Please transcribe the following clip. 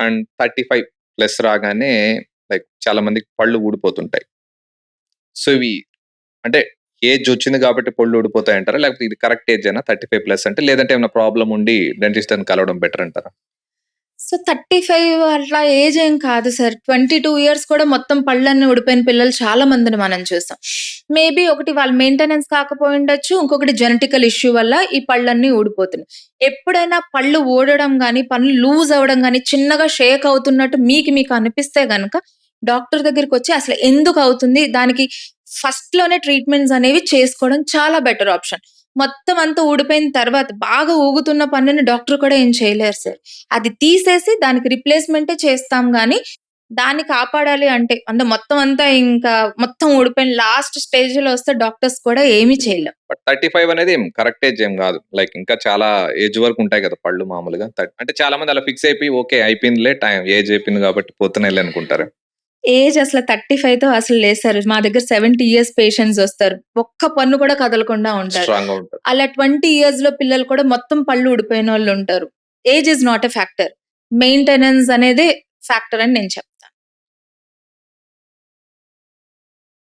And 35 plus రాగానే like చాలా మందికి పళ్ళు ఊడిపోతుంటాయి. సో ఇవి అంటే ఏజ్ వచ్చింది కాబట్టి పళ్ళు ఊడిపోతాయంటారా? లేకపోతే ఇది కరెక్ట్ ఏజేనా 35 ప్లస్ అంటే? లేదంటే ఏమైనా ప్రాబ్లమ్ ఉండి డెంటిస్ట్‌ని కలవడం బెటర్ అంటారా? సో 35 అట్లా ఏజ్ ఏం కాదు సార్. 22 ఇయర్స్ కూడా మొత్తం పళ్ళన్నీ ఊడిపోయిన పిల్లలు చాలా మందిని మనం చూసాం. మేబీ ఒకటి వాళ్ళ మెయింటెనెన్స్ కాకపోయుండొచ్చు. ఇంకొకటి జెనెటికల్ ఇష్యూ వల్ల ఈ పళ్ళన్నీ ఊడిపోతున్నాయి. ఎప్పుడైనా పళ్ళు ఊడడం గాని, పళ్ళు లూజ్ అవ్వడం గాని, చిన్నగా షేక్ అవుతున్నట్టు మీకు అనిపిస్తే గనక డాక్టర్ దగ్గరికొచ్చి అసలు ఎందుకవుతుంది? దానికి ఫస్ట్‌లోనే ట్రీట్మెంట్స్ అనేవి చేసుకోవడం చాలా బెటర్ ఆప్షన్. మొత్తం అంతా ఊడిపోయిన తర్వాత బాగా ఊగుతున్న పన్నుని డాక్టర్ కూడా ఏం చేయలేరు సార్. అది తీసేసి దానికి రిప్లేస్‌మెంటే చేస్తాం గానీ, దాన్ని కాపాడాలి అంటే మొత్తం అంతా ఇంకా మొత్తం ఊడిపోయిన లాస్ట్ స్టేజ్‌లో వస్తే డాక్టర్స్ కూడా ఏమీ చేయలేం. బట్ 35 అనేది కరెక్ట్ ఏజ్ ఏం గాదు. లైక్ ఇంకా చాలా ఏజ్ వరకు ఉంటాయి గదా! పళ్ళు మామూలుగా. అంటే చాలా మంది అలా ఫిక్స్ అయిపోయి ఓకే. అయిపోయిందిలే ఏజ్ అయిపోయింది కాబట్టి పోతున్నాయిలే అనుకుంటారు. ఏజ్ అసలు 35తో అసలు లేదు సార్. మా దగ్గర 70 ఇయర్స్ పేషెంట్స్ వస్తారు. ఒక్క పన్ను కూడా కదలకుండా ఉంటారు. స్ట్రాంగ్‌గా ఉంటారు. అలా 20 ఇయర్స్‌లో పిల్లలు కూడా మొత్తం పళ్ళు ఊడిపోయినోళ్ళుంటారు. Age is not a factor. Maintenance అనేదే ఫ్యాక్టర్ అని నేను చెప్తాను.